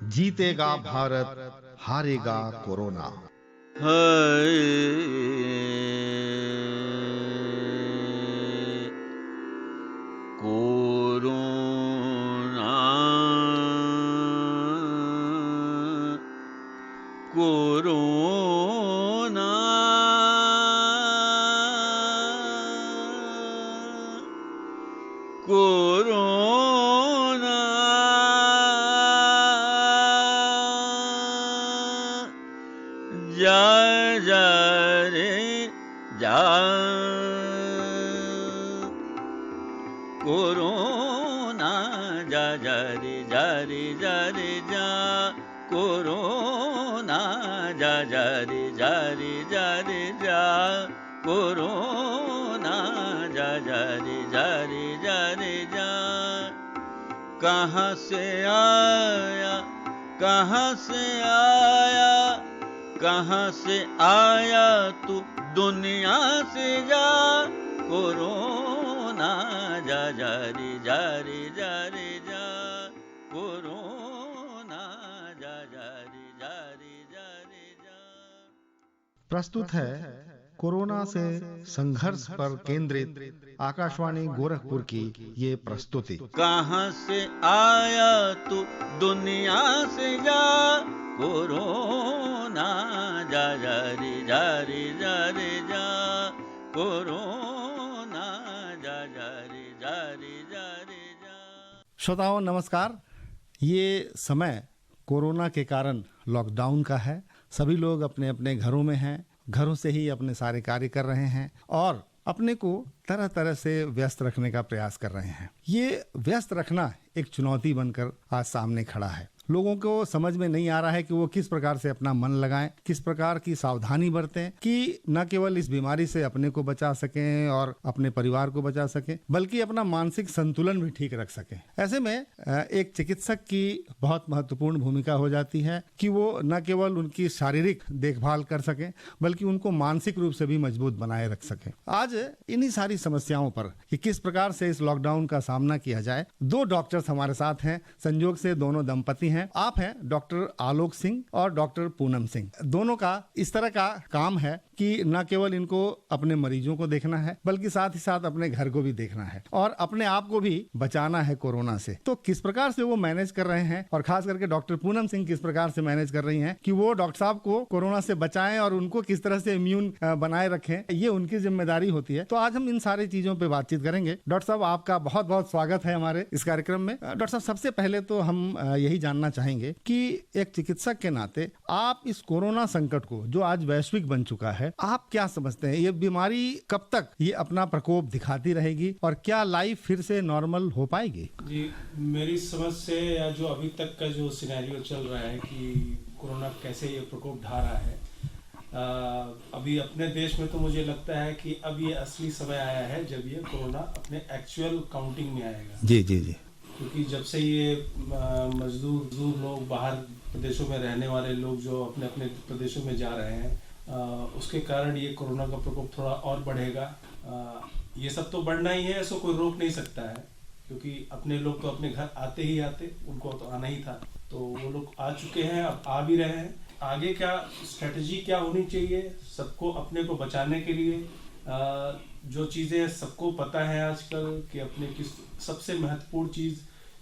जीतेगा भारत, हारेगा corona. Corona corona corona जा जा रे जा कोरोना जा जा रे जा रे जा रे जा कोरोना जा जा रे जा रे जा रे जा कोरोना जा जा रे जा रे जा रे जा। कहाँ से आया कहाँ से आया कहाँ से आया तू दुनिया से जा कोरोना जा जा रे जा रे जा रे जा कोरोना जा जा रे जा रे जा रे जा। प्रस्तुत है कोरोना से संघर्ष पर केंद्रित आकाशवाणी गोरखपुर की ये प्रस्तुति। कहाँ से आया तू दुनिया से जा कोरोना जा जा रे जा रे जा रे जा कोरोना जा जा रे जा रे जा रे जा। श्रोताओं नमस्कार। ये समय कोरोना के कारण लॉकडाउन का है। सभी लोग अपने अपने घरों में हैं, घरों से ही अपने सारे कार्य कर रहे हैं और अपने को तरह तरह से व्यस्त रखने का प्रयास कर रहे हैं। ये व्यस्त रखना एक चुनौती बनकर आज सामने खड़ा है। लोगों को समझ में नहीं आ रहा है कि वो किस प्रकार से अपना मन लगाएं, किस प्रकार की सावधानी बरतें कि न केवल इस बीमारी से अपने को बचा सकें और अपने परिवार को बचा सकें, बल्कि अपना मानसिक संतुलन भी ठीक रख सकें। ऐसे में एक चिकित्सक की बहुत महत्वपूर्ण भूमिका हो जाती है कि वो न केवल उनकी शारीरिक देखभाल कर सकें, बल्कि उनको मानसिक रूप से भी मजबूत बनाए रख सकें। आज इन्हीं सारी समस्याओं पर कि किस प्रकार से इस लॉकडाउन का सामना किया जाए, दो डॉक्टर्स हमारे साथ हैं। संयोग से दोनों दंपति हैं। आप हैं डॉक्टर आलोक सिंह और डॉक्टर पूनम सिंह। दोनों का इस तरह का काम है कि न केवल इनको अपने मरीजों को देखना है, बल्कि साथ ही साथ अपने घर को भी देखना है और अपने आप को भी बचाना है कोरोना से। तो किस प्रकार से वो मैनेज कर रहे हैं और खास करके डॉक्टर पूनम सिंह किस प्रकार से मैनेज कर रही हैं कि वो डॉक्टर साहब को कोरोना से बचाएं और उनको किस तरह से इम्यून बनाए रखें, ये उनकी जिम्मेदारी होती है। तो आज हम इन सारी चीजों पर बातचीत करेंगे। डॉक्टर साहब आपका बहुत बहुत स्वागत है हमारे इस कार्यक्रम में। डॉक्टर साहब सबसे पहले तो हम यही जानना चाहेंगे कि एक चिकित्सक के नाते आप इस कोरोना संकट को जो आज वैश्विक बन चुका है, आप क्या समझते हैं? ये बीमारी कब तक ये अपना प्रकोप दिखाती रहेगी और क्या लाइफ फिर से नॉर्मल हो पाएगी? जी, मेरी समझ से या जो अभी तक का जो सिनेरियो चल रहा है कि कोरोना कैसे ये प्रकोप ढा रहा है, अभी अपने देश में तो मुझे लगता है कि अब ये असली समय आया है जब ये कोरोना अपने एक्चुअल काउंटिंग में आएगा। जी जी जी। क्योंकि जब से ये मजदूर लोग, बाहर प्रदेशों में रहने वाले लोग जो अपने अपने प्रदेशों में जा रहे हैं, उसके कारण ये कोरोना का प्रकोप थोड़ा और बढ़ेगा। ये सब तो बढ़ना ही है, इसको कोई रोक नहीं सकता है, क्योंकि अपने लोग तो अपने घर आते ही आते, उनको तो आना ही था, तो वो लोग आ चुके हैं, अब आ भी रहे हैं। आगे क्या स्ट्रेटजी क्या होनी चाहिए सबको अपने को बचाने के लिए? जो चीज़ें सबको पता है आजकल कि अपने की सबसे महत्वपूर्ण चीज़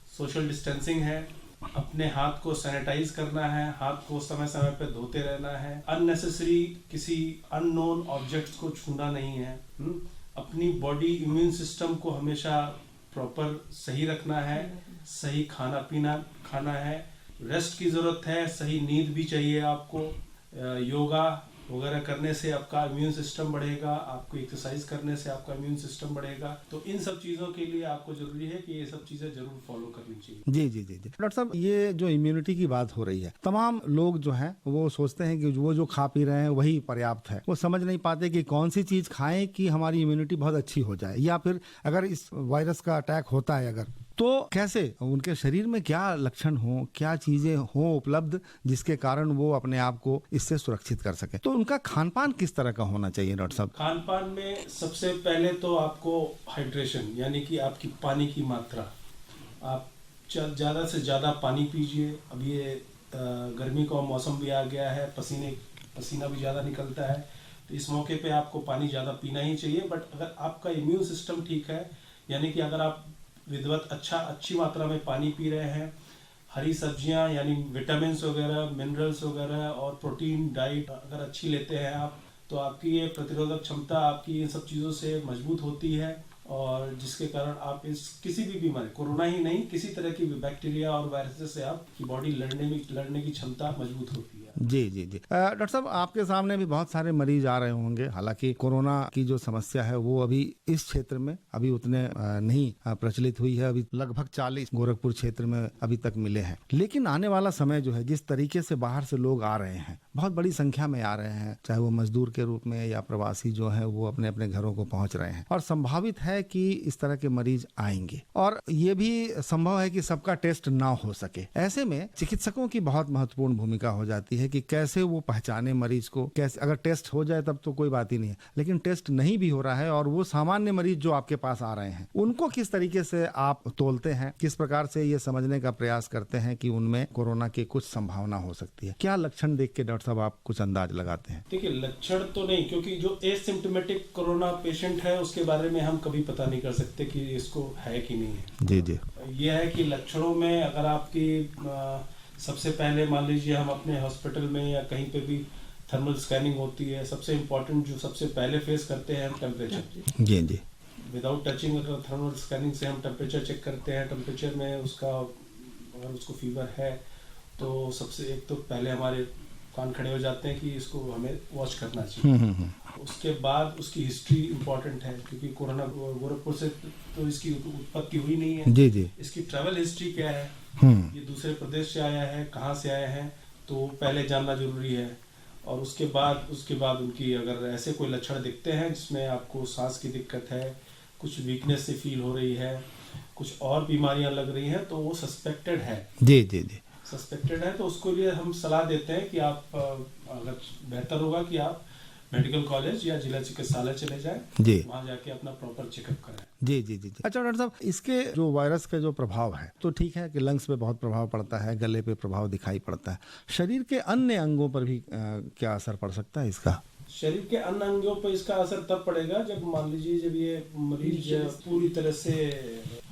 सोशल डिस्टेंसिंग है, अपने हाथ को सैनिटाइज करना है, हाथ को समय समय पे धोते रहना है, अननेसेसरी किसी अननोन ऑब्जेक्ट्स को छूना नहीं है, अपनी बॉडी इम्यून सिस्टम को हमेशा प्रॉपर सही रखना है, सही खाना पीना खाना है, रेस्ट की जरूरत है, सही नींद भी चाहिए आपको, योगा वगैरह करने से आपका इम्यून सिस्टम बढ़ेगा, आपको एक्सरसाइज करने से आपका इम्यून सिस्टम बढ़ेगा। तो इन सब चीज़ों के लिए आपको जरूरी है कि ये सब चीज़ें जरूर फॉलो करनी चाहिए। जी जी जी जी। डॉक्टर साहब, ये जो इम्यूनिटी की बात हो रही है, तमाम लोग जो हैं वो सोचते हैं कि वो जो खा पी रहे हैं वही पर्याप्त है। वो समझ नहीं पाते कि कौन सी चीज़ खाएं कि हमारी इम्यूनिटी बहुत अच्छी हो जाए, या फिर अगर इस वायरस का अटैक होता है अगर, तो कैसे उनके शरीर में क्या लक्षण हो, क्या चीजें हो उपलब्ध जिसके कारण वो अपने आप को इससे सुरक्षित कर सके, तो उनका खान पान किस तरह का होना चाहिए डॉक्टर साहब? खान पान में सबसे पहले तो आपको हाइड्रेशन यानी कि आपकी पानी की मात्रा, आप ज़्यादा से ज़्यादा पानी पीजिए। अब ये गर्मी का मौसम भी आ गया है, पसीना भी ज़्यादा निकलता है, तो इस मौके पे आपको पानी ज़्यादा पीना ही चाहिए। बट अगर आपका इम्यून सिस्टम ठीक है, यानी कि अगर आप विधिवत अच्छी मात्रा में पानी पी रहे हैं, हरी सब्जियां यानी विटामिन्स वगैरह, मिनरल्स वगैरह और प्रोटीन डाइट अगर अच्छी लेते हैं आप, तो आपकी ये प्रतिरोधक क्षमता आपकी इन सब चीज़ों से मजबूत होती है, और जिसके कारण आप इस किसी भी बीमारी, कोरोना ही नहीं किसी तरह की भी बैक्टीरिया और वायरस से आपकी बॉडी लड़ने की क्षमता मजबूत होती है। जी जी जी। डॉक्टर साहब, आपके सामने भी बहुत सारे मरीज आ रहे होंगे। हालांकि कोरोना की जो समस्या है वो अभी इस क्षेत्र में अभी उतने नहीं प्रचलित हुई है। अभी लगभग 40 गोरखपुर क्षेत्र में अभी तक मिले हैं, लेकिन आने वाला समय जो है, जिस तरीके से बाहर से लोग आ रहे हैं, बहुत बड़ी संख्या में आ रहे हैं, चाहे वो मजदूर के रूप में या प्रवासी जो है वो अपने अपने घरों को पहुंच रहे हैं, और संभावित है कि इस तरह के मरीज आएंगे, और ये भी संभव है कि सबका टेस्ट ना हो सके। ऐसे में चिकित्सकों की बहुत महत्वपूर्ण भूमिका हो जाती है कि कैसे वो पहचाने मरीज को। कैसे, अगर टेस्ट हो जाए तब तो कोई बात ही नहीं है, लेकिन टेस्ट नहीं भी हो रहा है और वो सामान्य मरीज जो आपके पास आ रहे हैं, उनको किस तरीके से आप तोलते हैं, किस प्रकार से ये समझने का प्रयास करते हैं कि उनमें कोरोना की कुछ संभावना हो सकती है? क्या लक्षण देख के डॉक्टर साहब आप कुछ अंदाज लगाते हैं? देखिए, लक्षण तो नहीं, क्योंकि जो एसिम्प्टोमेटिक कोरोना पेशेंट है उसके बारे में हम कभी पता नहीं कर सकते कि इसको है कि नहीं है। जी जी। ये है कि लक्षणों में अगर आपकी सबसे पहले मान लीजिए हम अपने हॉस्पिटल में या कहीं पे भी थर्मल स्कैनिंग होती है, सबसे इम्पोर्टेंट जो सबसे पहले फेस करते हैं हम टेम्परेचर। जी जी। विदाउट टचिंग अगर थर्मल स्कैनिंग से हम टेम्परेचर चेक करते हैं, टेम्परेचर में उसका अगर उसको फीवर है तो सबसे एक तो पहले हमारे कान खड़े हो जाते हैं कि इसको हमें वॉच करना चाहिए। उसके बाद उसकी हिस्ट्री इम्पोर्टेंट है, क्योंकि कोरोना गोरखपुर से तो इसकी उत्पत्ति हुई नहीं है। जी जी। इसकी ट्रैवल हिस्ट्री क्या है, ये दूसरे प्रदेश से आया है, कहाँ से आया है, तो पहले जानना जरूरी है। और उसके बाद उनकी अगर ऐसे कोई लक्षण दिखते हैं जिसमें आपको सांस की दिक्कत है, कुछ वीकनेस से फील हो रही है, कुछ और बीमारियां लग रही हैं, तो वो सस्पेक्टेड है। जी जी जी। सस्पेक्टेड है तो उसको लिए हम सलाह देते हैं कि आप अगर बेहतर होगा कि आप मेडिकल कॉलेज या जिला चिकित्सालय चले जाएं, जी, वहाँ जाके अपना प्रॉपर चेकअप कराएं। जी जी जी। अच्छा डॉक्टर साहब, इसके जो वायरस का जो प्रभाव है, तो ठीक है कि लंग्स पे बहुत प्रभाव पड़ता है, गले पे प्रभाव दिखाई पड़ता है, शरीर के अन्य अंगों पर भी क्या असर पड़ सकता है इसका? शरीर के अन्य अंगों पर इसका असर तब पड़ेगा जब मान लीजिए जब ये मरीज पूरी तरह से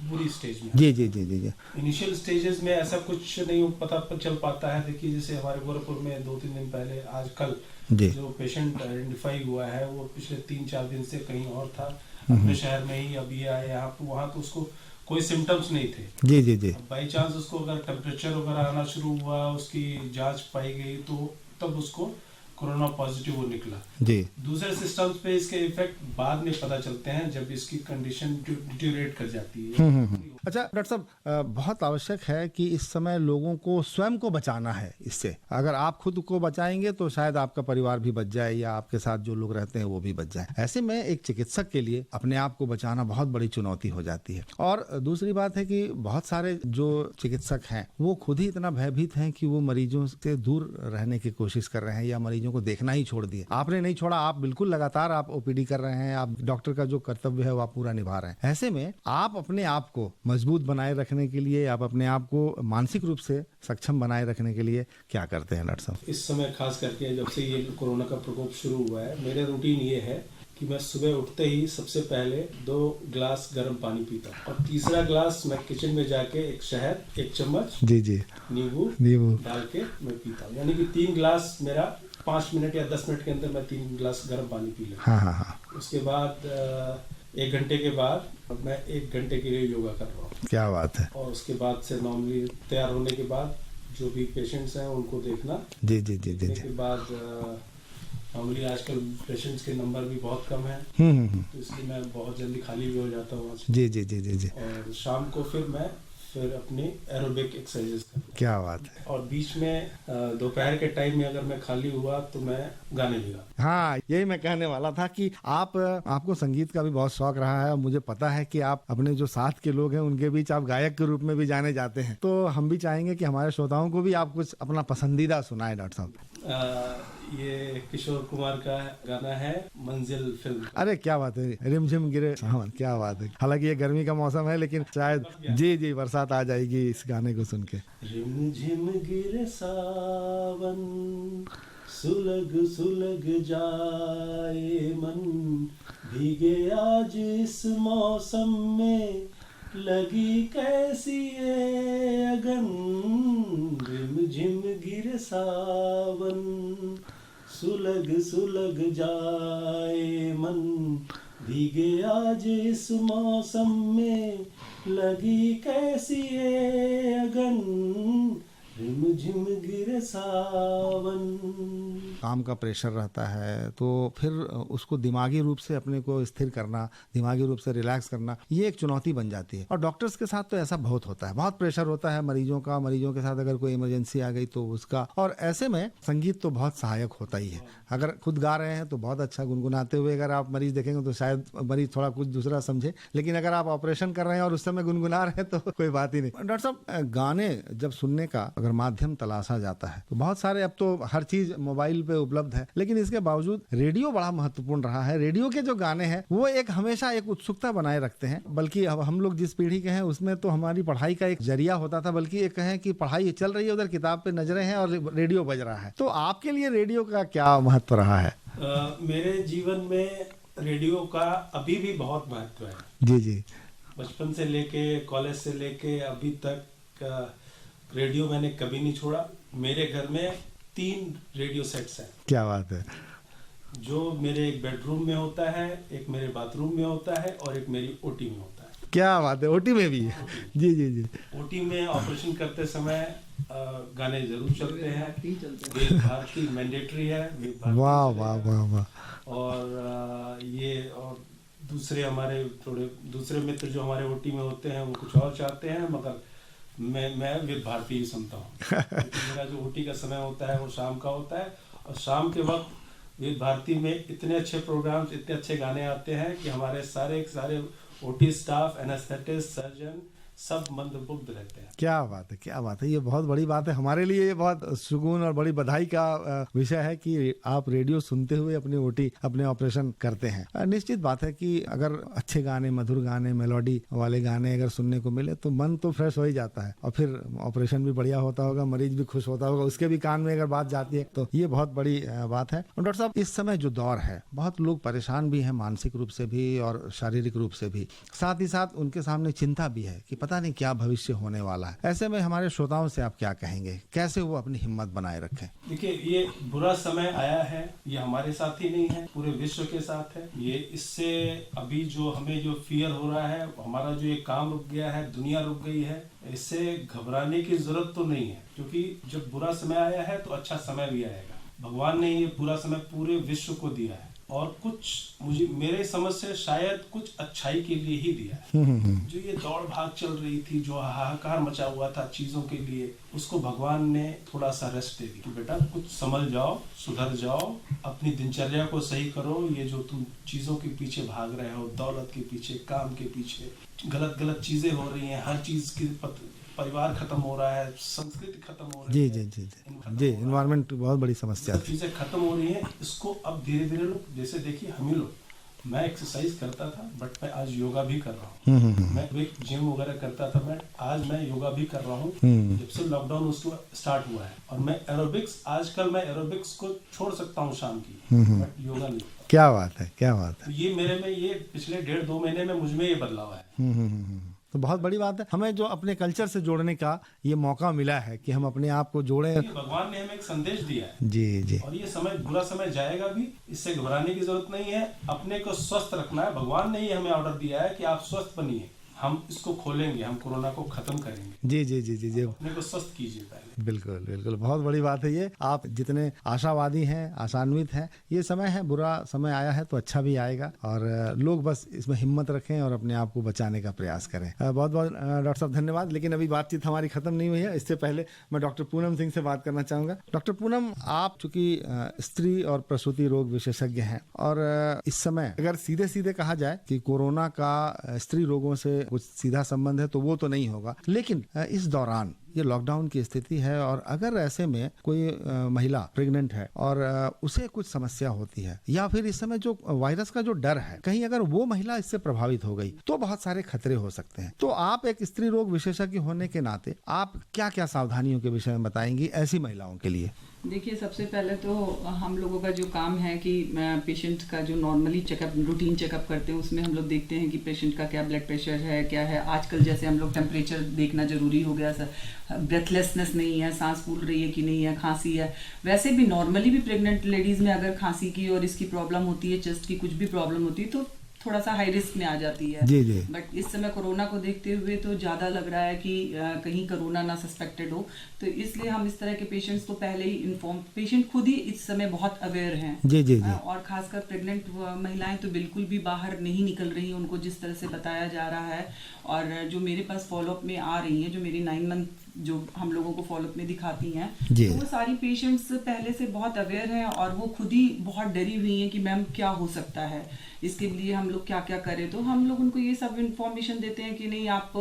बुरी स्टेज में। जी जी जी जी जी। इनिशियल स्टेजेस में ऐसा कुछ नहीं पता चल पाता है। देखिए, जैसे हमारे गोरखपुर में 2-3 दिन पहले आजकल जो पेशेंट आइडेंटिफाई हुआ है वो पिछले 3-4 दिन से कहीं और था, अपने शहर में ही। अब ये आया यहाँ, वहाँ तो उसको कोई सिम्टम्स नहीं थे। जी जी जी। बाई चांस उसको अगर टेम्परेचर वगैरह आना शुरू हुआ, उसकी जांच पाई गई, तो तब उसको कोरोना पॉजिटिव वो निकला। जी। दूसरे सिस्टम्स पे इसके इफेक्ट बाद में पता चलते हैं जब इसकी कंडीशन डिटेरियोरेट कर जाती है। अच्छा डॉक्टर साहब, बहुत आवश्यक है कि इस समय लोगों को स्वयं को बचाना है इससे। अगर आप खुद को बचाएंगे तो शायद आपका परिवार भी बच जाए या आपके साथ जो लोग रहते हैं वो भी बच जाए। ऐसे में एक चिकित्सक के लिए अपने आप को बचाना बहुत बड़ी चुनौती हो जाती है। और दूसरी बात है कि बहुत सारे जो चिकित्सक हैं वो खुद ही इतना भयभीत हैं कि वो मरीजों से दूर रहने की कोशिश कर रहे हैं या मरीजों को देखना ही छोड़ दिए। आपने नहीं छोड़ा, आप बिल्कुल लगातार आप ओपीडी कर रहे हैं, आप डॉक्टर का जो कर्तव्य है वो आप पूरा निभा रहे हैं। ऐसे में आप अपने आप को मजबूत बनाए रखने के लिए, आप अपने आप को मानसिक रूप से सक्षम बनाए रखने के लिए क्या करते हैं डॉक्टर साहब? इस समय खास करके जब से ये कोरोना का प्रकोप शुरू हुआ है, मेरा रूटीन ये है कि मैं सुबह उठते ही सबसे पहले 2 ग्लास गर्म पानी पीता हूँ, और तीसरा ग्लास मैं किचन में जाके एक शहद, 1 चम्मच जी जी नींबू डाल के मैं पीता हूँ। यानी कि 3 ग्लास मेरा 5 मिनट या 10 मिनट के अंदर मैं 3 ग्लास गर्म पानी पी लेता हूँ। हाँ हाँ। उसके बाद 1 घंटे के बाद मैं 1 घंटे के लिए योगा कर रहा हूँ। क्या बात है। और उसके बाद से नॉर्मली तैयार होने के बाद जो भी पेशेंट्स हैं उनको देखना। जी जी जी जी। के बाद नॉर्मली आजकल पेशेंट्स के नंबर भी बहुत कम है, तो इसलिए मैं बहुत जल्दी खाली भी हो जाता हूँ। जी जी जी जी जी। और शाम को फिर मैं फिर अपनी एरोबिक एक्सरसाइजेस करता हूँ। क्या बात है। और बीच में दोपहर के टाइम में अगर मैं खाली हुआ तो मैं गाने भी गाता। हाँ, यही मैं कहने वाला था कि आपको संगीत का भी बहुत शौक रहा है और मुझे पता है कि आप अपने जो साथ के लोग हैं उनके बीच आप गायक के रूप में भी जाने जाते हैं। तो हम भी चाहेंगे कि हमारे श्रोताओं को भी आप कुछ अपना पसंदीदा सुनाए डॉक्टर साहब। ये किशोर कुमार का गाना है मंजिल फिल्म। अरे क्या बात है, रिमझिम गिरे सावन, क्या बात है। हालांकि ये गर्मी का मौसम है लेकिन शायद जी बरसात आ जाएगी इस गाने को सुन के। रिमझिम गिरे सावन, सुलग सुलग जाए मन, भीगे आज इस मौसम में, लगी कैसी है अगन। रिमझिम गिरे सावन, सुलग सुलग जाए मन, भीगे आज इस मौसम में, लगी कैसी है अगन। रिमझिम गिरे सावन। काम का प्रेशर रहता है तो फिर उसको दिमागी रूप से अपने को स्थिर करना, दिमागी रूप से रिलैक्स करना, ये एक चुनौती बन जाती है। और डॉक्टर्स के साथ तो ऐसा बहुत होता है, बहुत प्रेशर होता है मरीजों के साथ अगर कोई इमरजेंसी आ गई तो उसका। और ऐसे में संगीत तो बहुत सहायक होता ही है। अगर खुद गा रहे हैं तो बहुत अच्छा गुनगुनाते हुए अगर आप मरीज देखेंगे तो शायद मरीज थोड़ा कुछ दूसरा समझे, लेकिन अगर आप ऑपरेशन कर रहे हैं और उस समय गुनगुना रहे हैं तो कोई बात ही नहीं। डॉक्टर साहब, गाने जब सुनने का अगर माध्यम तलाशा जाता है तो बहुत सारे, अब तो हर चीज मोबाइल पे उपलब्ध है, लेकिन इसके बावजूद रेडियो बड़ा महत्वपूर्ण रहा है। रेडियो के जो गाने हैं वो एक हमेशा एक उत्सुकता बनाए रखते हैं। बल्कि अब हम लोग जिस पीढ़ी के हैं उसमें तो हमारी पढ़ाई का एक जरिया होता था, बल्कि एक कहें कि पढ़ाई चल रही है, उधर किताब पे नजरें हैं और रेडियो बज रहा है। तो आपके लिए रेडियो का क्या महत्व रहा है? मेरे जीवन में रेडियो का अभी भी बहुत महत्व है। जी। बचपन से लेके कॉलेज से लेके अभी तक रेडियो मैंने कभी नहीं छोड़ा। मेरे घर में 3 रेडियो सेट्स हैं। क्या बात है। जो मेरे एक बेडरूम में होता है, एक मेरे बाथरूम में होता है और एक मेरी ओटी में होता है। क्या बात है, ओटी में भी है? जी। ओटी में ऑपरेशन करते समय गाने जरूर चलते हैं। वेद भारती मैंडेटरी है। वाह। और ये और दूसरे हमारे थोड़े दूसरे मित्र जो हमारे ओटी में होते हैं वो कुछ और चाहते हैं, मगर मैं वेद भारती ही सुनता हूँ। मेरा जो ओटी का समय होता है वो शाम का होता है, और शाम के वक्त वेद भारती में इतने अच्छे प्रोग्राम्स, इतने अच्छे गाने आते हैं कि हमारे सारे ओटी स्टाफ, एनेस्थेटिस्ट, सर्जन सब मंत्रमुग्ध रहते हैं। क्या बात है। ये बहुत बड़ी बात है हमारे लिए। ये बहुत सुकून और बड़ी बधाई का विषय है कि आप रेडियो सुनते हुए अपनी ओटी, अपने ऑपरेशन करते हैं। निश्चित बात है कि अगर अच्छे गाने, मधुर गाने, मेलोडी वाले गाने अगर सुनने को मिले तो मन तो फ्रेश हो ही जाता है और फिर ऑपरेशन भी बढ़िया होता होगा, मरीज भी खुश होता होगा, उसके भी कान में अगर बात जाती है तो ये बहुत बड़ी बात है। और डॉक्टर साहब, इस समय जो दौर है, बहुत लोग परेशान भी हैं, मानसिक रूप से भी और शारीरिक रूप से भी, साथ ही साथ उनके सामने चिंता भी है कि पता नहीं क्या भविष्य होने वाला है। ऐसे में हमारे श्रोताओं से आप क्या कहेंगे, कैसे वो अपनी हिम्मत बनाए रखें? देखिए, ये बुरा समय आया है, ये हमारे साथ ही नहीं है, पूरे विश्व के साथ है। ये इससे अभी जो हमें जो फियर हो रहा है, हमारा जो ये काम रुक गया है, दुनिया रुक गई है, इससे घबराने की जरूरत तो नहीं है, क्योंकि जब बुरा समय आया है तो अच्छा समय भी आएगा। भगवान ने ये पूरा समय पूरे विश्व को दिया है और कुछ मेरे समझ से शायद कुछ अच्छाई के लिए ही दिया है। जो ये दौड़ भाग चल रही थी, जो हाहाकार मचा हुआ था चीजों के लिए, उसको भगवान ने थोड़ा सा रेस्ट दे दिया कि बेटा कुछ संभल जाओ, सुधर जाओ, अपनी दिनचर्या को सही करो। ये जो तुम चीजों के पीछे भाग रहे हो, दौलत के पीछे, काम के पीछे, गलत चीजें हो रही हैं, हर चीज की परिवार खत्म हो रहा है, संस्कृति खत्म हो रही है। जी, एनवायरनमेंट बहुत बड़ी समस्या है। चीजें खत्म हो रही हैं, इसको अब धीरे धीरे लोग, जैसे देखिए हम ही लोग, मैं एक्सरसाइज करता था बट मैं आज योगा भी कर रहा हूँ। मैं जिम वगैरह करता था, आज मैं योगा भी कर रहा हूँ जब से लॉकडाउन उसको स्टार्ट हुआ है। और मैं एरोबिक्स, आजकल मैं एरोबिक्स को छोड़ सकता हूँ शाम की, बट योगा नहीं। क्या बात है। ये मेरे में, ये पिछले 1.5-2 महीने में मुझमें ये बदलाव है। तो बहुत बड़ी बात है, हमें जो अपने कल्चर से जोड़ने का ये मौका मिला है कि हम अपने आप को जोड़ें। भगवान ने हमें एक संदेश दिया है। जी। और ये समय, बुरा समय जाएगा भी, इससे घबराने की जरूरत नहीं है। अपने को स्वस्थ रखना है। भगवान ने ये हमें ऑर्डर दिया है कि आप स्वस्थ बनिए, हम इसको खोलेंगे, हम कोरोना को खत्म करेंगे। जी। अपने को स्वस्थ कीजिए पहले। बिल्कुल बिल्कुल, बहुत बड़ी बात है ये। आप जितने आशावादी हैं, आशान्वित हैं, ये समय है, बुरा समय आया है तो अच्छा भी आएगा, और लोग बस इसमें हिम्मत रखें और अपने आप को बचाने का प्रयास करें। बहुत बहुत डॉक्टर साहब धन्यवाद। लेकिन अभी बातचीत हमारी खत्म नहीं हुई है, इससे पहले मैं डॉक्टर पूनम सिंह से बात करना चाहूंगा। डॉक्टर पूनम, आप चूंकि स्त्री और प्रसूति रोग विशेषज्ञ हैं, और इस समय अगर सीधे सीधे कहा जाए कि कोरोना का स्त्री रोगों से कुछ सीधा संबंध है तो वो तो नहीं होगा, लेकिन इस दौरान ये लॉकडाउन की स्थिति है, और अगर ऐसे में कोई महिला प्रेग्नेंट है और उसे कुछ समस्या होती है, या फिर इस समय जो वायरस का जो डर है, कहीं अगर वो महिला इससे प्रभावित हो गई तो बहुत सारे खतरे हो सकते हैं। तो आप एक स्त्री रोग विशेषज्ञ होने के नाते आप क्या क्या सावधानियों के विषय में बताएंगी ऐसी महिलाओं के लिए? देखिए, सबसे पहले तो हम लोगों का जो काम है कि पेशेंट का जो नॉर्मली चेकअप, रूटीन चेकअप करते हैं, उसमें हम लोग देखते हैं कि पेशेंट का क्या ब्लड प्रेशर है, क्या है। आजकल जैसे हम लोग टेम्परेचर देखना ज़रूरी हो गया सर, ब्रेथलेसनेस नहीं है, सांस फूल रही है कि नहीं है, खांसी है। वैसे भी नॉर्मली भी प्रेग्नेंट लेडीज़ में अगर खांसी की और इसकी प्रॉब्लम होती है, चेस्ट की कुछ भी प्रॉब्लम होती है, तो थोड़ा सा हाई रिस्क में आ जाती है। जी जी। बट इस समय कोरोना को देखते हुए तो ज़्यादा लग रहा है कि कहीं कोरोना ना सस्पेक्टेड हो, तो इसलिए हम इस तरह के पेशेंट्स को पहले ही इन्फॉर्म, पेशेंट खुद ही इस समय बहुत अवेयर हैं। जी जी जी। और खासकर प्रेग्नेंट महिलाएं तो बिल्कुल भी बाहर नहीं निकल रही, उनको जिस तरह से बताया जा रहा है। और जो मेरे पास फॉलोअप में आ रही हैं, जो मेरी 9 मंथ जो हम लोगों को फॉलोअप में दिखाती हैं, तो वो सारी पेशेंट्स पहले से बहुत अवेयर हैं, और वो खुद ही बहुत डरी हुई हैं कि मैम क्या हो सकता है, इसके लिए हम लोग क्या क्या करें। तो हम लोग उनको ये सब इन्फॉर्मेशन देते हैं कि नहीं, आप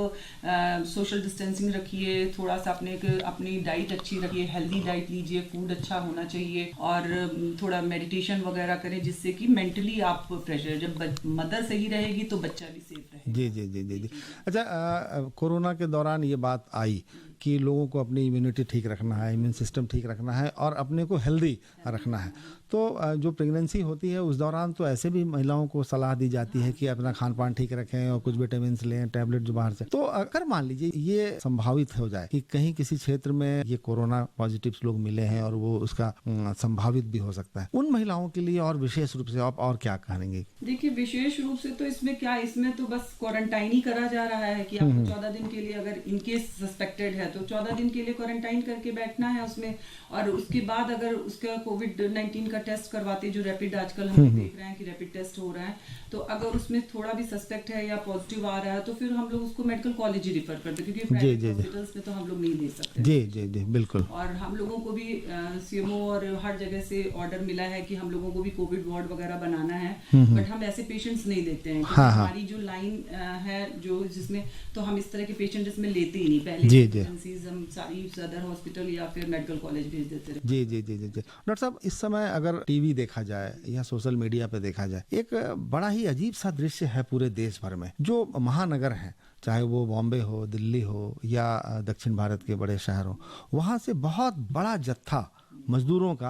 सोशल डिस्टेंसिंग रखिए, थोड़ा सा अपनी डाइट अच्छी रखिए, हेल्दी डाइट लीजिए, फूड अच्छा होना चाहिए, और थोड़ा मेडिटेशन वगैरह करें, जिससे कि मेंटली आप प्रेशर, जब मदर सही रहेगी तो बच्चा भी सेफ रहेगा। जी जी जी जी जी। अच्छा, कोरोना के दौरान ये बात आई कि लोगों को अपनी इम्यूनिटी ठीक रखना है, इम्यून सिस्टम ठीक रखना है, और अपने को हेल्दी रखना है। तो जो प्रेगनेंसी होती है उस दौरान तो ऐसे भी महिलाओं को सलाह दी जाती है कि अपना खान पान ठीक रखें और कुछ विटामिन लें, टैबलेट जो बाहर से। तो अगर मान लीजिए ये संभावित हो जाए कि कहीं किसी क्षेत्र में ये कोरोना पॉजिटिव लोग मिले हैं और वो उसका संभावित भी हो सकता है, उन महिलाओं के लिए और विशेष रूप से आप और क्या कहेंगे? देखिए, विशेष रूप से तो इसमें क्या, इसमें तो बस क्वारंटाइन ही करा जा रहा है कि आपको 14 दिन के लिए, अगर इनकेस सस्पेक्टेड है तो 14 दिन के लिए क्वारंटाइन करके बैठना है उसमें। और उसके बाद अगर उसका कोविड-19 का टेस्ट करवाते, जो रैपिड आजकल हम देख रहे हैं कि रैपिड टेस्ट हो रहा है, तो अगर उसमें थोड़ा भी सस्पेक्ट है या पॉजिटिव आ रहा है तो फिर हम लोग उसको मेडिकल कॉलेज ही रिफर करते हैं, क्योंकि प्राइवेट हॉस्पिटल्स में तो हम लोग नहीं दे सकते। जी जी जी, बिल्कुल। और हम लोगों को भी सीएमओ और हर जगह से ऑर्डर मिला है कि हम लोगों को भी कोविड वार्ड वगैरह बनाना है, बट हम ऐसे पेशेंट्स नहीं देखते हैं। हमारी जो लाइन है जो जिसमें, तो हम इस तरह के पेशेंट इसमें लेते ही नहीं। पहले हम सारी सदर हॉस्पिटल या फिर मेडिकल कॉलेज भेज देते रहे। जी जी जी जी जी। डॉक्टर साहब, इस समय अगर टीवी देखा जाए या सोशल मीडिया पे देखा जाए, एक बड़ा ही अजीब सा दृश्य है पूरे देश भर में। जो महानगर हैं, चाहे वो बॉम्बे हो, दिल्ली हो, या दक्षिण भारत के बड़े शहर हो, वहाँ से बहुत बड़ा जत्था मजदूरों का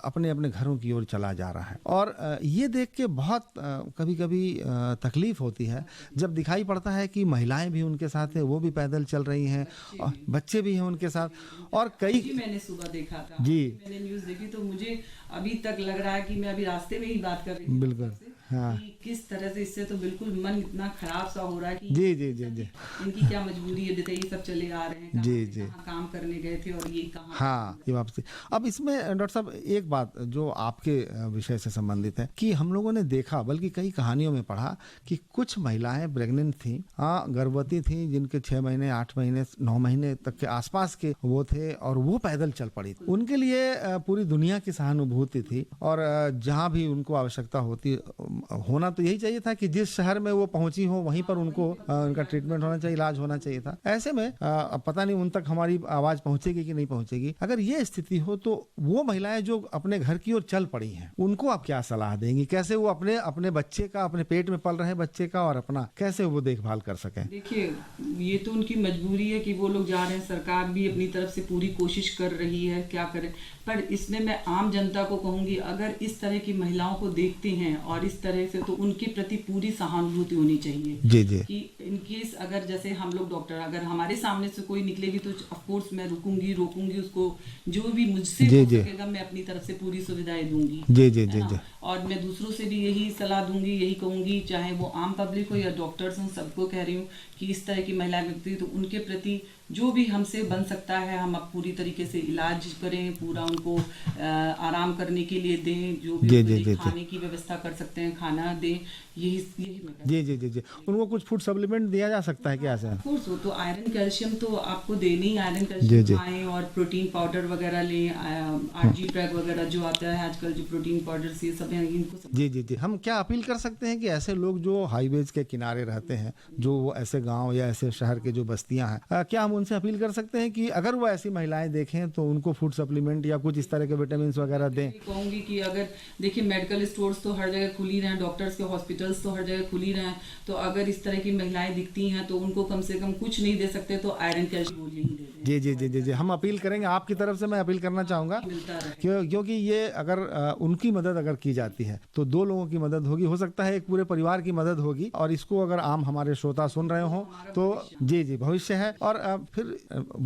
अपने अपने घरों की ओर चला जा रहा है। और ये देख के बहुत कभी कभी तकलीफ होती है जब दिखाई पड़ता है कि महिलाएं भी उनके साथ हैं, वो भी पैदल चल रही हैं, और बच्चे भी हैं उनके साथ। और कई, मैंने सुबह देखा था जी, मैंने न्यूज़ देखी, तो मुझे अभी तक लग रहा है कि मैं अभी रास्ते में ही बात कर रही हूँ। बिल्कुल, हाँ। कि किस तरह से इससे तो बिल्कुल मन इतना खराब सा हो रहा है कि जी जी जी जी, इनकी क्या मजबूरी है, ये सब चले आ रहे हैं, जी जी, काम करने गए थे और ये कहाँ। हाँ, ये वापसी। अब इसमें डॉक्टर साहब एक बात जो आपके विषय से संबंधित है कि हम लोगों ने देखा, बल्कि कई कहानियों में पढ़ा कि कुछ महिलाएं प्रेग्नेंट थी, गर्भवती थी, जिनके 6 महीने, 8 महीने, 9 महीने तक के आसपास के वो थे, और वो पैदल चल पड़ी। उनके लिए पूरी दुनिया की सहानुभूति थी, और जहाँ भी उनको आवश्यकता होना तो यही चाहिए था कि जिस शहर में वो पहुंची हो वहीं पर उनको उनका ट्रीटमेंट होना चाहिए, इलाज होना चाहिए था। ऐसे में पता नहीं उन तक हमारी आवाज पहुंचेगी कि नहीं पहुंचेगी। अगर ये स्थिति हो तो वो महिलाएं जो अपने घर की ओर चल पड़ी हैं, उनको आप क्या सलाह देंगी? कैसे वो अपने बच्चे का, अपने पेट में पल रहे बच्चे का, और अपना कैसे वो देखभाल कर सकें? देखिए, ये तो उनकी मजबूरी है कि वो लोग जा रहे हैं। सरकार भी अपनी तरफ से पूरी कोशिश कर रही है, क्या करे। पर इसमें मैं आम जनता को कहूंगी, अगर इस तरह की महिलाओं को देखते हैं और इस तरह से, तो उनके प्रति पूरी सहानुभूति होनी चाहिए। जी जी। कि इनकेस अगर जैसे हम लोग डॉक्टर, अगर हमारे सामने से कोई निकलेगी तो ऑफकोर्स मैं रोकूंगी उसको, जो भी मुझसे हो सकेगा मैं अपनी तरफ से पूरी सुविधाएं दूंगी। जी जी जी जी। और मैं दूसरों से भी यही सलाह दूंगी, यही कहूंगी, चाहे वो आम पब्लिक हो या डॉक्टर्स हो, सबको कह रही हूँ कि इस तरह की महिलाएं मिलती तो उनके प्रति जो भी हमसे बन सकता है हम अब पूरी तरीके से इलाज करें, पूरा उनको आराम करने के लिए दें, जो भी खाने की व्यवस्था कर सकते हैं खाना दें, यही जी जी जी जी। उनको कुछ फूड सप्लीमेंट दिया जा सकता है क्या ऐसा? कोर्स वो तो आयरन कैल्शियम तो आपको देनी ही, आयरन कैल्शियम खाएं और प्रोटीन पाउडर वगैरह लें, RG पैक वगैरह जो आता है आजकल, जो प्रोटीन पाउडर ये सब हैं इनको। जी जी जी। हम क्या अपील कर सकते हैं कि ऐसे लोग जो हाईवेज के किनारे रहते हैं, जो ऐसे गांव या ऐसे शहर के जो बस्तियां हैं, क्या हम उनसे अपील कर सकते हैं कि अगर वो ऐसी महिलाएं देखें तो उनको फूड सप्लीमेंट या कुछ इस तरह के विटामिन वगैरह दें? कहूंगी कि अगर देखिए मेडिकल स्टोर्स तो हर जगह खुली रहे, डॉक्टर्स के हॉस्पिटल्स तो हर जगह खुली रहे, तो अगर इस तरह की महिलाएं दिखती हैं तो उनको कम से कम कुछ नहीं दे सकते तो आयरन कैल्शियम गोली ही दे दें। जी जी जी जी जी। हम अपील करेंगे, आपकी तरफ से मैं अपील करना चाहूँगा क्योंकि ये अगर उनकी मदद अगर की जाती है तो 2 लोगों की मदद होगी, हो सकता है एक पूरे परिवार की मदद होगी। और इसको अगर आम हमारे श्रोता सुन रहे हो तो जी जी भविष्य है। और फिर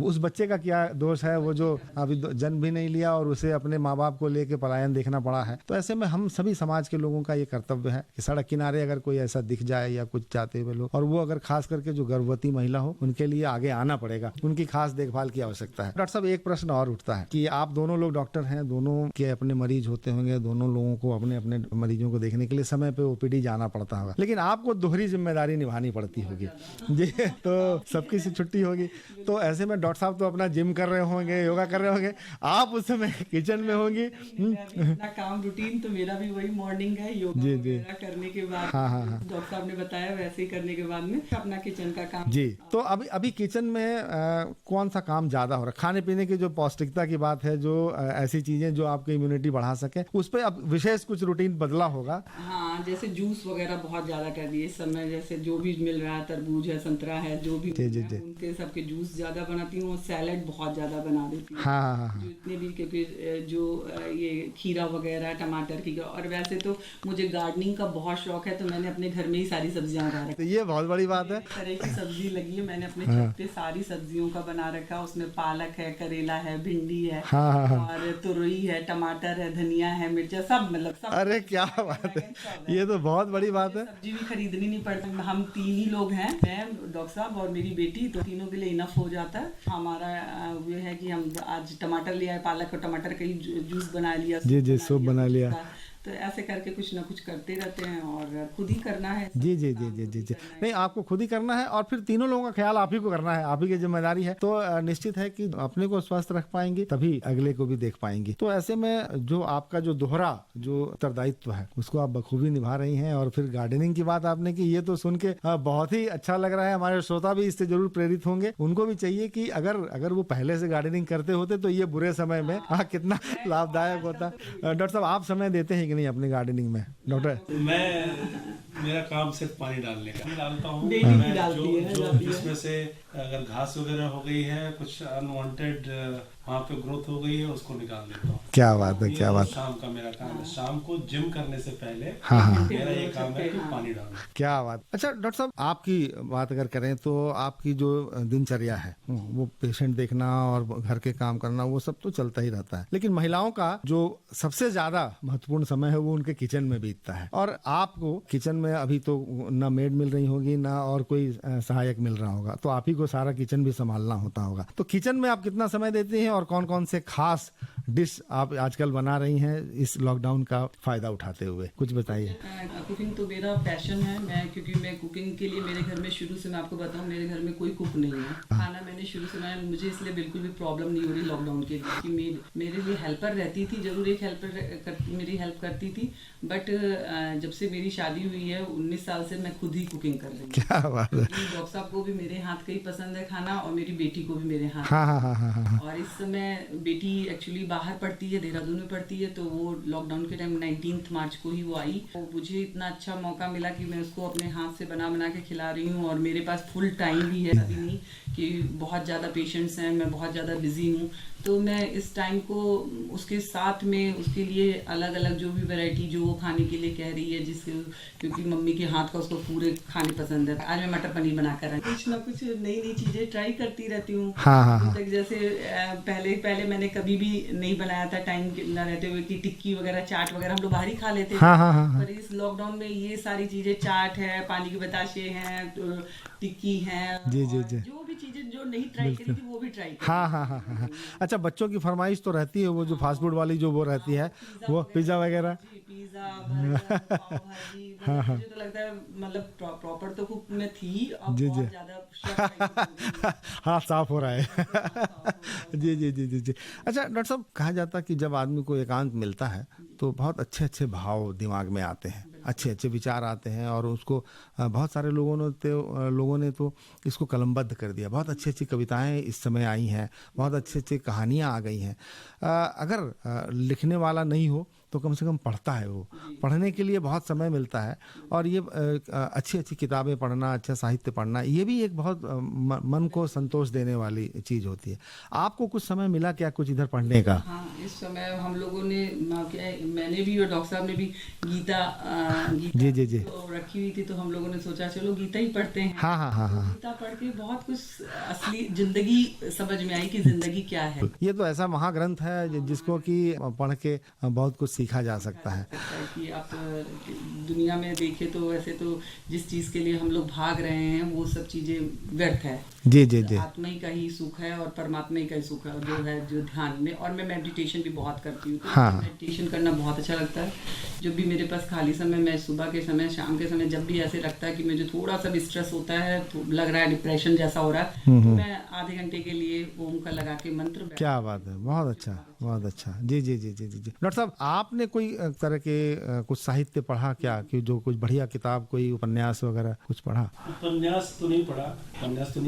उस बच्चे का क्या दोष है, वो जो अभी जन्म भी नहीं लिया और उसे अपने माँ बाप को लेके पलायन देखना पड़ा है। तो ऐसे में हम सभी समाज के लोगों का ये कर्तव्य है कि सड़क किनारे अगर कोई ऐसा दिख जाए या कुछ जाते हुए लोग, और वो अगर खास करके जो गर्भवती महिला हो, उनके लिए आगे आना पड़ेगा, उनकी खास देखभाल की आवश्यकता है। डॉक्टर साहब, एक प्रश्न और उठता है कि आप दोनों लोग डॉक्टर हैं, दोनों के अपने मरीज होते होंगे, दोनों लोगों को अपने अपने मरीजों को देखने के लिए समय पे OPD जाना पड़ता होगा, लेकिन आपको दोहरी जिम्मेदारी निभानी पड़ती होगी जी। तो सबकी से छुट्टी होगी, तो ऐसे में डॉक्टर साहब तो अपना जिम कर रहे होंगे, योगा कर रहे होंगे, आप उस समय किचन में होंगी। अपना काम रूटीन तो मेरा भी वही मॉर्निंग है, योगा वगैरह करने के बाद डॉक्टर साहब ने बताया वैसे ही करने के बाद में अपना किचन का काम जी। तो अभी किचन में कौन सा काम ज्यादा हो रहा है? खाने पीने की जो पौष्टिकता की बात है, जो ऐसी चीजें जो आपकी इम्यूनिटी बढ़ा सके, उस पर अब विशेष कुछ रूटीन बदला होगा? हाँ, जैसे जूस वगैरह बहुत ज्यादा कर दिए इस समय, जैसे जो भी मिल रहा है, तरबूज है, संतरा है, जो भी उनके सबके जूस ज्यादा बनाती हूँ, सैलेड बहुत ज्यादा बना देती हूँ। हाँ। जितने भी, क्योंकि जो ये खीरा वगैरह, टमाटर की, और वैसे तो मुझे गार्डनिंग का बहुत शौक है, तो मैंने अपने घर में ही सारी सब्जियां लगा रखी। तो ये बहुत बड़ी बात है। तरह की सब्जी लगी है, मैंने अपने छत पे सारी सब्जियों का बना रखा, उसमें पालक है, करेला है, भिंडी है, और तुरई है, टमाटर है, धनिया है, मिर्चा, सब मतलब सब। अरे क्या बात है, ये तो बहुत बड़ी बात है। सब्जी भी खरीदनी नहीं पड़ती, हम 3 ही लोग हैं, मैं, डॉक्टर साहब और मेरी बेटी, तो तीनों के लिए इनफ हो जाता है। हमारा ये है कि हम आज टमाटर ले आए, पालक और टमाटर का ही जूस बना लिया, जी सूप बना लिया, तो ऐसे करके कुछ ना कुछ करते रहते हैं, और खुद ही करना है। जी जी जी जी जी जी। नहीं, आपको खुद ही करना है, और फिर तीनों लोगों का ख्याल आप ही को करना है, आप ही की जिम्मेदारी है। तो निश्चित है कि अपने को स्वस्थ रख पाएंगे तभी अगले को भी देख पाएंगे। तो ऐसे में जो आपका जो दोहरा जो उत्तरदायित्व है, उसको आप बखूबी निभा रही हैं। और फिर गार्डनिंग की बात आपने की, ये तो सुन के बहुत ही अच्छा लग रहा है। हमारे श्रोता भी इससे जरूर प्रेरित होंगे, उनको भी चाहिए कि अगर वो पहले से गार्डनिंग करते होते तो ये बुरे समय में कितना लाभदायक होता। डॉक्टर साहब, आप समय देते हैं कि नहीं अपनी गार्डनिंग में? डॉक्टर, मेरा काम सिर्फ पानी डालने का, डालता हूँ इसमें से अगर घास वगैरह हो गई है, कुछ अनवांटेड वहाँ पे ग्रोथ हो गई है, उसको निकाल देता हूँ। क्या बात है, क्या बात। शाम का मेरा काम है, शाम को जिम करने से पहले मेरा ये काम है कि पानी डालना। क्या बात। अच्छा डॉक्टर साहब, आपकी बात अगर करें तो आपकी जो दिनचर्या है, वो पेशेंट देखना और घर के काम करना, वो सब तो चलता ही रहता है, लेकिन महिलाओं का जो सबसे ज्यादा महत्वपूर्ण समय है वो उनके किचन में बीतता है। और आपको किचन में अभी तो न मेड मिल रही होगी, ना और कोई सहायक मिल रहा होगा, तो आप ही को सारा किचन भी संभालना होता होगा। तो किचन में आप कितना समय देते हैं, और कौन कौन से खास डिश आप आजकल बना रही हैं इस लॉकडाउन का फायदा उठाते हुए, कुछ बताइए। कुकिंग तो मेरा पैशन है, क्योंकि मैं कुकिंग के लिए, मेरे घर में शुरू से, मैं आपको बताऊं, मेरे घर में कोई कुक नहीं है। खाना मैंने शुरू से मुझे इसलिए बिल्कुल भी प्रॉब्लम नहीं हो रही लॉकडाउन के लिए, कि मेरे लिए हेल्पर रहती थी, जरूर एक हेल्पर मेरी हेल्प करती थी, बट जब से मेरी शादी हुई है 19 साल से मैं खुद ही कुकिंग कर रही हूँ। क्या बात है। डॉक्टर साहब को भी मेरे हाथ का ही पसंद है खाना, और मेरी बेटी को भी मेरे हाथ। हाँ। और इस समय बेटी एक्चुअली बाहर पढ़ती है, देहरादून में पढ़ती है, तो वो लॉकडाउन के टाइम 19 मार्च को ही वो आई। तो मुझे इतना अच्छा मौका मिला कि मैं उसको अपने हाथ से बना के खिला रही हूँ, और मेरे पास फुल टाइम भी है, अभी नहीं कि बहुत ज़्यादा पेशेंट्स हैं, मैं बहुत ज़्यादा बिजी हूँ, तो मैं इस टाइम को उसके साथ में उसके लिए अलग अलग जो भी वैरायटी जो वो खाने के लिए कह रही है, जिसके क्योंकि मम्मी के हाथ का उसको पूरे खाने पसंद है। आज मैं मटर पनीर बना कर कुछ ना कुछ नई नई चीजें ट्राई करती रहती हूँ। हाँ। जैसे पहले मैंने कभी भी नहीं बनाया था टाइम न रहते हुए कि टिक्की वगैरह चाट वगैरह हम लोग बाहर ही खा लेते थे। हाँ। पर इस लॉकडाउन में ये सारी चीजें, चाट है, पानी के बताशे हैं, टिक्की है, जी। जो भी चीजें जो नहीं ट्राई करी थी वो भी ट्राई करी। हाँ। अच्छा, बच्चों की फरमाइश तो रहती है, वो जो फास्ट फूड वाली जो वो रहती है, वो पिज्जा वगैरह। पिज्जा, बर्गर, पाव भाजी, मुझे तो लगता है मतलब प्रॉपर तो कुक में थी, अब बहुत ज्यादा शेफ हाँ, साफ हो रहा है। जी। अच्छा डॉक्टर साहब, कहा जाता है कि जब आदमी को एकांत मिलता है तो बहुत अच्छे भाव दिमाग में आते हैं, अच्छे विचार आते हैं, और उसको बहुत सारे लोगों ने तो इसको कलमबद्ध कर दिया। बहुत अच्छी कविताएं इस समय आई हैं, बहुत अच्छी कहानियां आ गई हैं। अगर लिखने वाला नहीं हो तो कम से कम पढ़ता है, वो पढ़ने के लिए बहुत समय मिलता है, और ये अच्छी किताबें पढ़ना, अच्छा साहित्य पढ़ना, ये भी एक बहुत मन को संतोष देने वाली चीज़ होती है। आपको कुछ समय मिला क्या कुछ इधर पढ़ने का? हाँ, इस समय हम लोगों ने मैंने भी और डॉक्टर साहब ने भी गीता जी तो रखी हुई थी, तो हम लोगों ने सोचा चलो गीता ही पढ़ते हैं। हाँ। गीता पढ़ के बहुत कुछ असली जिंदगी समझ में आई कि जिंदगी क्या है। ये तो ऐसा महाग्रंथ है जिसको कि पढ़ के बहुत कुछ सीखा जा सकता है। कि आप दुनिया में देखें तो वैसे तो जिस चीज के लिए हम लोग भाग रहे हैं वो सब चीजें व्यर्थ है। जी। आत्मा ही का ही सुख है और परमात्मा ही का ही सुख है, जो है जो ध्यान में। और मैं मेडिटेशन भी बहुत करती हूँ, तो हाँ। मेडिटेशन करना बहुत अच्छा लगता है। जब भी मेरे पास खाली समय, मैं सुबह के समय, शाम के समय, जब भी ऐसे लगता है कि मुझे थोड़ा सा भी स्ट्रेस होता है, तो लग रहा है डिप्रेशन जैसा हो रहा है, तो मैं आधे घंटे के लिए ओम का लगा के मंत्र। क्या बात है, बहुत अच्छा। जी। डॉक्टर साहब, आपने कोई तरह के कुछ साहित्य पढ़ा क्या, कि जो कुछ बढ़िया किताब, कोई उपन्यास वगैरह कुछ पढ़ा? उपन्यास तो नहीं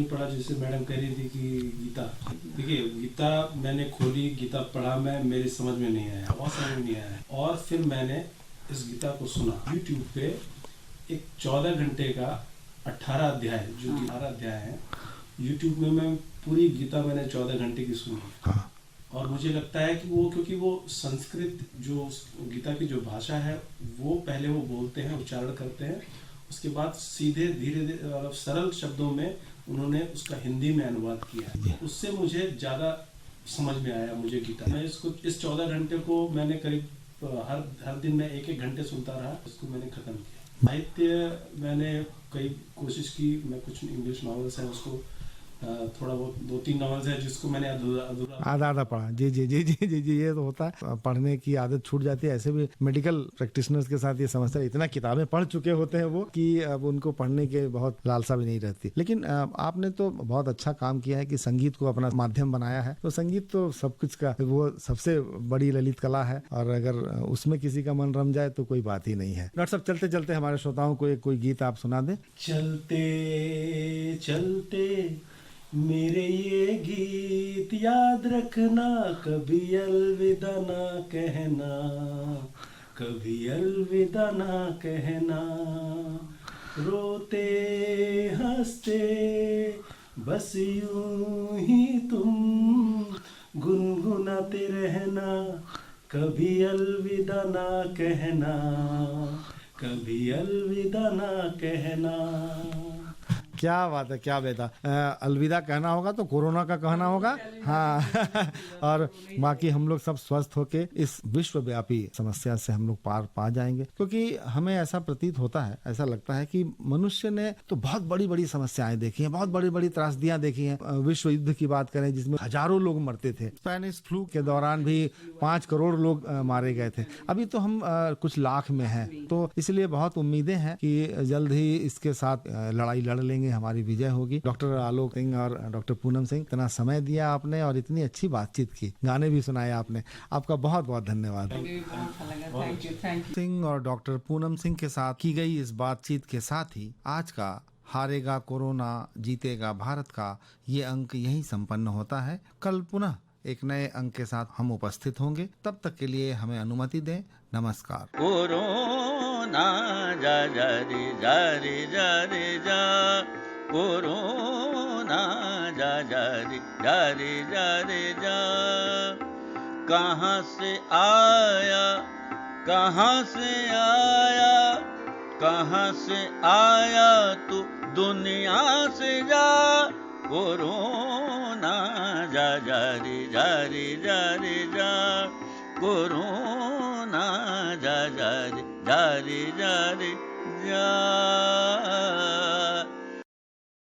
पढ़ा, जैसे मैडम कह रही थी कि गीता, देखिए गीता मैंने खोली, गीता पढ़ा, मेरी समझ में नहीं आया, बहुत समझ में नहीं आया, और फिर मैंने इस गीता को सुना YouTube पे। एक 14 घंटे का 18 अध्याय, जो 18 अध्याय है YouTube में, मैं पूरी गीता मैंने 14 घंटे की सुनी। हाँ। और मुझे लगता है कि वो, क्योंकि वो संस्कृत जो गीता की जो भाषा है वो पहले वो बोलते हैं, उच्चारण करते हैं, उसके बाद सीधे धीरे सरल शब्दों में उन्होंने उसका हिंदी में अनुवाद किया। उससे मुझे ज़्यादा समझ में आया मुझे गीता। मैं इस 14 घंटे को मैंने करीब हर दिन में 1-1 घंटे सुनता रहा, इसको मैंने ख़त्म किया। साहित्य मैंने कई कोशिश की, मैं कुछ इंग्लिश नॉवेल्स हैं उसको थोड़ा बहुत 2-3 नॉवेल्स है जिसको मैंने आधा पढ़ा। जी। ये तो होता है, पढ़ने की आदत छूट जाती है। ऐसे भी मेडिकल प्रैक्टिशनर्स के साथ ये समस्या, इतना किताबें पढ़ चुके होते हैं वो कि अब उनको पढ़ने के बहुत लालसा भी नहीं रहती। लेकिन आपने तो बहुत अच्छा काम किया है कि संगीत को अपना माध्यम बनाया है। तो संगीत तो सब कुछ का वो सबसे बड़ी ललित कला है, और अगर उसमें किसी का मन रम जाए तो कोई बात ही नहीं है। डॉक्टर साहब, चलते चलते हमारे श्रोताओं को कोई गीत आप सुना दें। चलते चलते मेरे ये गीत याद रखना, कभी अलविदा ना कहना, कभी अलविदा ना कहना, रोते हंसते बस यूं ही तुम गुनगुनाते रहना, कभी अलविदा ना कहना, कभी अलविदा ना कहना। क्या बात है, क्या बेटा, अलविदा कहना होगा तो कोरोना का कहना होगा। हाँ और बाकी हम लोग सब स्वस्थ होके इस विश्वव्यापी समस्या से हम लोग पार पा जाएंगे, क्योंकि हमें ऐसा प्रतीत होता है, ऐसा लगता है कि मनुष्य ने तो बहुत बड़ी बड़ी समस्याएं देखी हैं, बहुत बड़ी बड़ी त्रासदियां देखी हैं। विश्व युद्ध की बात करें जिसमें हजारों लोग मरते थे, स्पेनिश फ्लू के दौरान भी 5 करोड़ लोग मारे गए थे। अभी तो हम कुछ लाख में हैं, तो इसलिए बहुत उम्मीदें हैं कि जल्द ही इसके साथ लड़ाई लड़ लेंगे, हमारी विजय होगी। डॉक्टर आलोक सिंह और डॉक्टर पूनम सिंह, इतना समय दिया आपने और इतनी अच्छी बातचीत की, गाने भी सुनाए आपने, आपका बहुत बहुत धन्यवाद। सिंह और डॉक्टर पूनम सिंह के साथ की गई इस बातचीत के साथ ही आज का हारेगा कोरोना जीतेगा भारत का ये अंक यहीं संपन्न होता है। कल पुनः एक नए अंक के साथ हम उपस्थित होंगे, तब तक के लिए हमें अनुमति दें। नमस्कार। कोरोना जा जा रे जा रे जा रे जा, कोरोना कोरोना जा जा रे जा रे जा रे जा। कहाँ से आया कहाँ से आया कहाँ से आया तू दुनिया से जा। कोरोना जा जा रे जा रे जा रे जा। कोरोना जा जा रे जा रे जा रे जा।